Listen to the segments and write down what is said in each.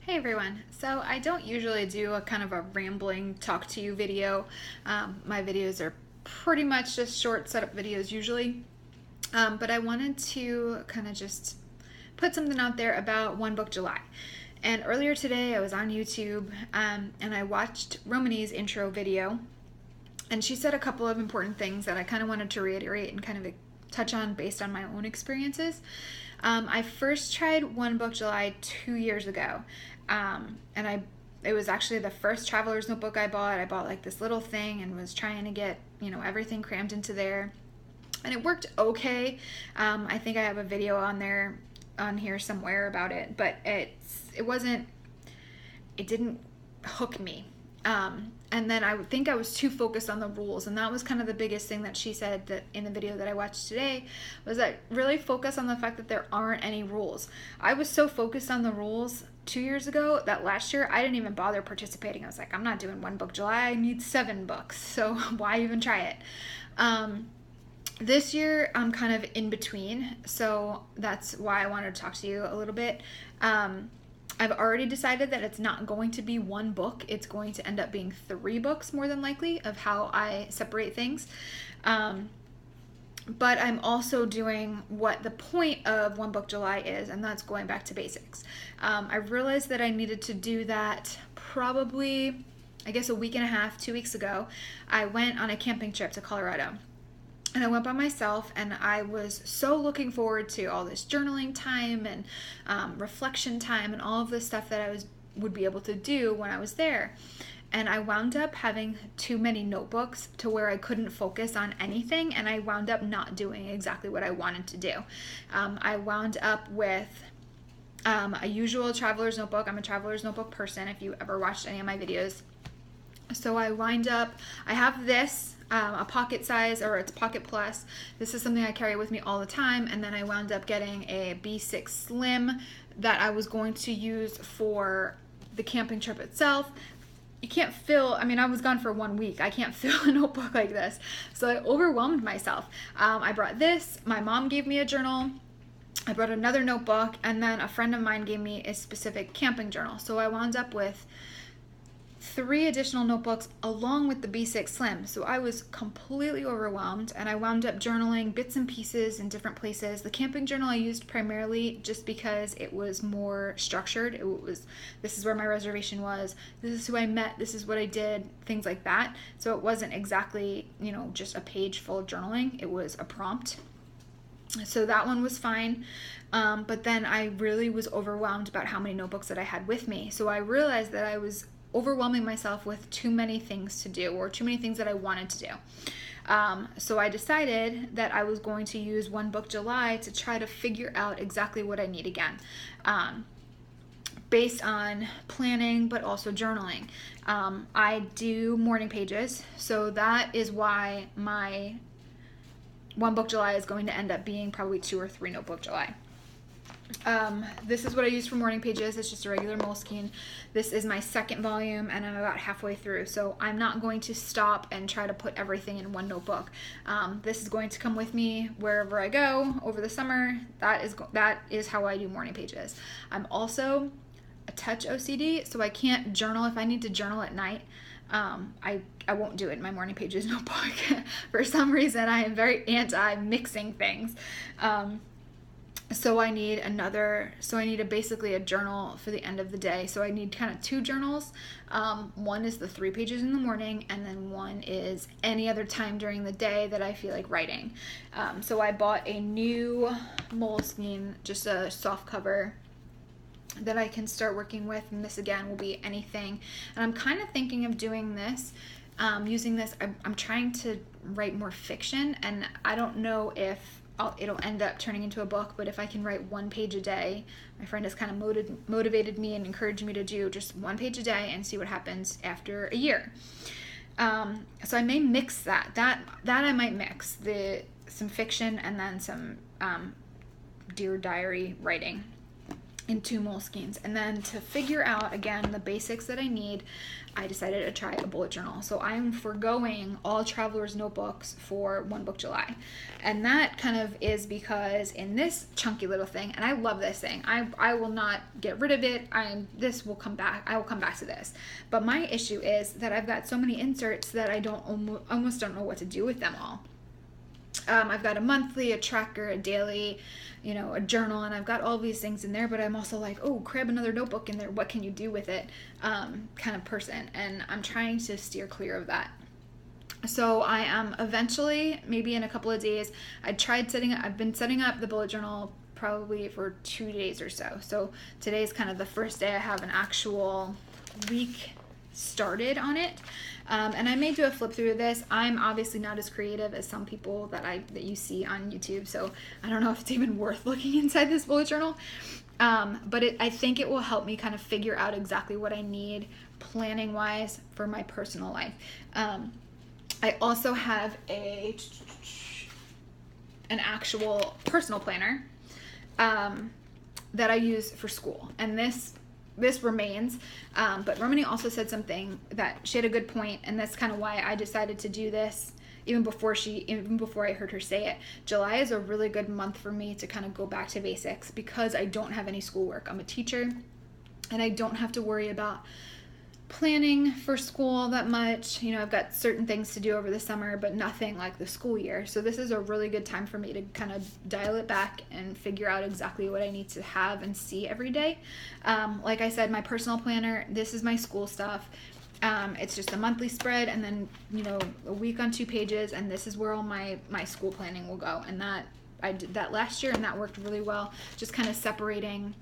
Hey everyone. So I don't usually do a kind of a rambling talk to you video. My videos are pretty much just short setup videos usually. But I wanted to kind of just put something out there about One Book July. And earlier today I was on YouTube and I watched Romani's intro video. And she said a couple of important things that I kind of wanted to reiterate and kind of touch on based on my own experiences. I first tried One Book July 2 years ago, and it was actually the first traveler's notebook I bought. I bought like this little thing and was trying to get everything crammed into there, and it worked okay. I think I have a video on here somewhere about it, but it didn't hook me. And then I think I was too focused on the rules, and that was kind of the biggest thing that she said that in the video that I watched today was that really focus on the fact that there aren't any rules. I was so focused on the rules 2 years ago that last year I didn't even bother participating. I was like, I'm not doing One Book July. I need 7 books, so why even try it? This year I'm kind of in between, so that's why I wanted to talk to you a little bit. I've already decided that it's not going to be 1 book. It's going to end up being 3 books more than likely of how I separate things. But I'm also doing what the point of One Book July is, and that's going back to basics. I realized that I needed to do that probably, I guess, a week and a half, 2 weeks ago. I went on a camping trip to Colorado. And I went by myself, and I was so looking forward to all this journaling time and reflection time and all of this stuff that would be able to do when I was there. And I wound up having too many notebooks to where I couldn't focus on anything, and I wound up not doing exactly what I wanted to do. I wound up with a usual traveler's notebook. I'm a traveler's notebook person if you ever watched any of my videos. So I have this, a pocket size, or it's Pocket Plus. This is something I carry with me all the time. And then I wound up getting a B6 Slim that I was going to use for the camping trip itself. You can't I was gone for 1 week. I can't fill a notebook like this. So I overwhelmed myself. I brought this. My mom gave me a journal. I brought another notebook, and then a friend of mine gave me a specific camping journal. So I wound up with 3 additional notebooks along with the B6 Slim. So I was completely overwhelmed, and I wound up journaling bits and pieces in different places. The camping journal I used primarily just because it was more structured. This is where my reservation was, this is who I met, this is what I did, things like that. So it wasn't exactly, just a page full of journaling. It was a prompt. So that one was fine. But then I really was overwhelmed about how many notebooks that I had with me. So I realized that I was overwhelming myself with too many things to do, or too many things that I wanted to do. So I decided that I was going to use One Book July to try to figure out exactly what I need again, based on planning, but also journaling. I do morning pages, so that is why my One Book July is going to end up being probably 2 or 3 Notebook July. This is what I use for morning pages. It's just a regular Moleskine. This is my 2nd volume, and I'm about halfway through, so I'm not going to stop and try to put everything in one notebook. This is going to come with me wherever I go over the summer. That is how I do morning pages. I'm also a touch OCD, so I can't journal. If I need to journal at night, I won't do it in my morning pages notebook. For some reason, I am very anti mixing things. So I need basically a journal for the end of the day. So I need kind of 2 journals. One is the 3 pages in the morning, and then one is any other time during the day that I feel like writing. So I bought a new Moleskine, just a soft cover that I can start working with, and this again will be anything. And I'm kind of thinking of doing this, using this. I'm trying to write more fiction, and I don't know if it'll end up turning into a book, but if I can write 1 page a day, my friend has kind of motivated me and encouraged me to do just 1 page a day and see what happens after a year. So I may mix that I might mix some fiction and then some Dear Diary writing. in 2 Moleskines. And then to figure out, again, the basics that I need, I decided to try a bullet journal. So I'm foregoing all Traveler's Notebooks for One Book July. And that kind of is because in this chunky little thing, and I love this thing, I will not get rid of it. This will come back. I will come back to this. But my issue is that I've got so many inserts that I almost don't know what to do with them all. I've got a monthly, a tracker, a daily, a journal, and I've got all these things in there, but I'm also like, oh, grab another notebook in there. What can you do with it? Kind of person. And I'm trying to steer clear of that. So I am eventually, maybe in a couple of days, I've been setting up the bullet journal probably for 2 days or so. So today's kind of the first day I have an actual week started on it. And I may do a flip through of this. I'm obviously not as creative as some people that you see on YouTube, so I don't know if it's even worth looking inside this bullet journal. But I think it will help me kind of figure out exactly what I need planning wise for my personal life. I also have an actual personal planner that I use for school, and this remains, but Romany also said something that she had a good point, and that's kind of why I decided to do this even before I heard her say it. July is a really good month for me to kind of go back to basics because I don't have any schoolwork. I'm a teacher, and I don't have to worry about planning for school that much. I've got certain things to do over the summer, but nothing like the school year. So this is a really good time for me to kind of dial it back and figure out exactly what I need to have and see every day. Like I said, my personal planner, this is my school stuff. It's just a monthly spread, and then, a week on 2 pages, and this is where all my school planning will go. And I did that last year, and that worked really well, just kind of separating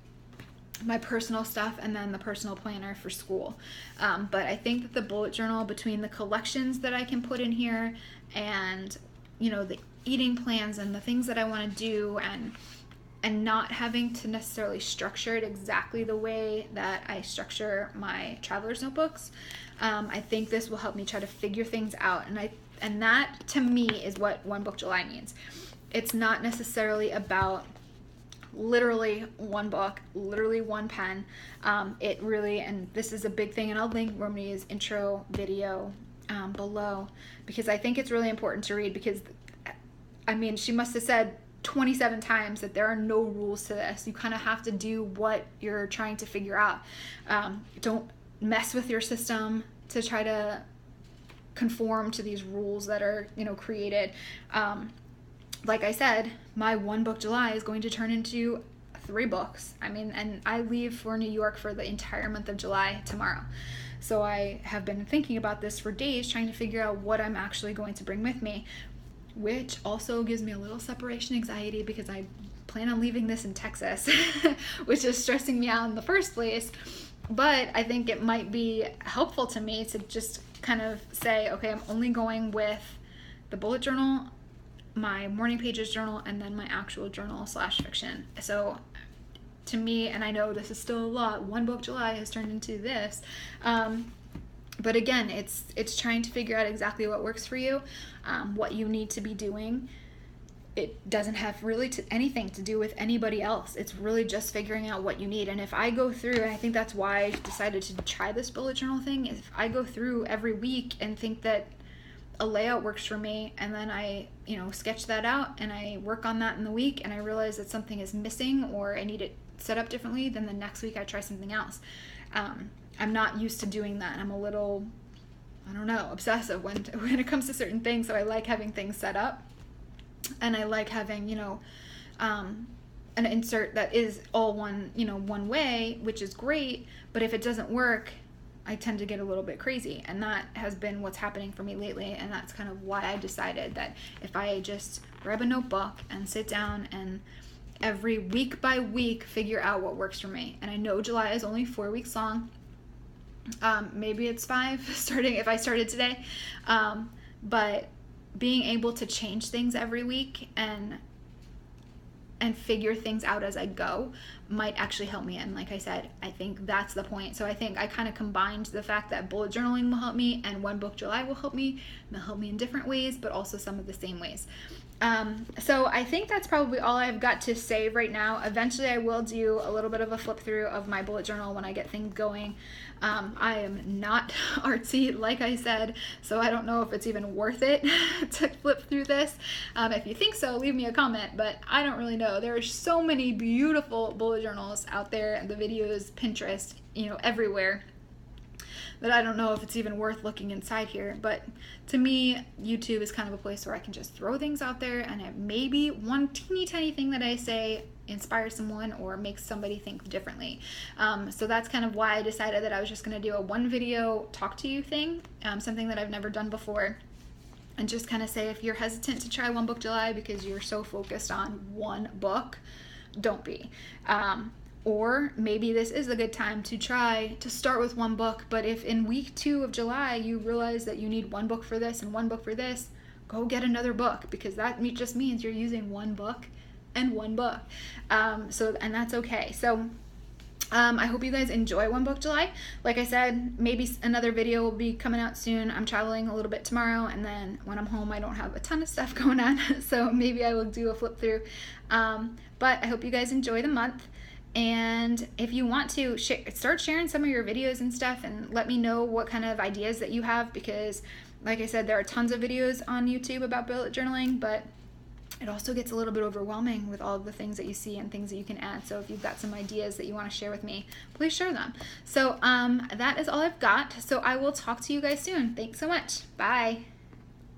my personal stuff and then the personal planner for school. But I think that the bullet journal, between the collections that I can put in here and, the eating plans and the things that I want to do, and not having to necessarily structure it exactly the way that I structure my traveler's notebooks, I think this will help me try to figure things out. And that to me is what One Book July means. It's not necessarily about literally one book, literally one pen. It really, and this is a big thing, and I'll link Romany's intro video below, because I think it's really important to read, because she must have said 27 times that there are no rules to this. You kind of have to do what you're trying to figure out. Don't mess with your system to try to conform to these rules that are, created. Like I said, my One Book July is going to turn into 3 books. And I leave for New York for the entire month of July tomorrow. So I have been thinking about this for days, trying to figure out what I'm actually going to bring with me, which also gives me a little separation anxiety because I plan on leaving this in Texas, which is stressing me out in the first place. But I think it might be helpful to me to just kind of say, okay, I'm only going with the bullet journal, my morning pages journal, and then my actual journal / fiction. So to me, and I know this is still a lot, One Book July has turned into this, but again, it's trying to figure out exactly what works for you, what you need to be doing. It doesn't have really anything to do with anybody else. It's really just figuring out what you need. And if I go through, and I think that's why I decided to try this bullet journal thing, if I go through every week and think that a layout works for me, and then I sketch that out and I work on that in the week, and I realize that something is missing or I need it set up differently, then the next week I try something else. I'm not used to doing that, and I'm a little, obsessive when it comes to certain things. So I like having things set up, and I like having an insert that is all one way, which is great. But if it doesn't work, I tend to get a little bit crazy, and that has been what's happening for me lately. And that's kind of why I decided that if I just grab a notebook and sit down and every week by week figure out what works for me. And I know July is only 4 weeks long. Maybe it's 5 if I started today. But being able to change things every week and figure things out as I go might actually help me. And like I said, I think that's the point. So I think I kind of combined the fact that bullet journaling will help me and One Book July will help me. They'll help me in different ways, but also some of the same ways. So I think that's probably all I've got to say right now. Eventually I will do a little bit of a flip through of my bullet journal when I get things going. I am not artsy, like I said, so I don't know if it's even worth it to flip through this. If you think so, leave me a comment, but I don't really know. There are so many beautiful bullet journals out there, and the videos, Pinterest, everywhere, that I don't know if it's even worth looking inside here. But to me, YouTube is kind of a place where I can just throw things out there, and it maybe one teeny tiny thing that I say inspires someone or makes somebody think differently. So that's kind of why I decided that I was just going to do a one video talk to you thing, something that I've never done before, and just kind of say, if you're hesitant to try One Book July because you're so focused on one book, don't be. Or maybe this is a good time to try to start with one book, but if in week 2 of July you realize that you need one book for this and one book for this, go get another book, because that just means you're using one book and one book. And that's okay. So I hope you guys enjoy One Book July. Like I said, maybe another video will be coming out soon. I'm traveling a little bit tomorrow, and then when I'm home I don't have a ton of stuff going on, so maybe I will do a flip through. But I hope you guys enjoy the month. And if you want to start sharing some of your videos and stuff, and let me know what kind of ideas that you have, because like I said, there are tons of videos on YouTube about bullet journaling, but it also gets a little bit overwhelming with all of the things that you see and things that you can add. So if you've got some ideas that you want to share with me, please share them. So that is all I've got. So I will talk to you guys soon. Thanks so much. Bye.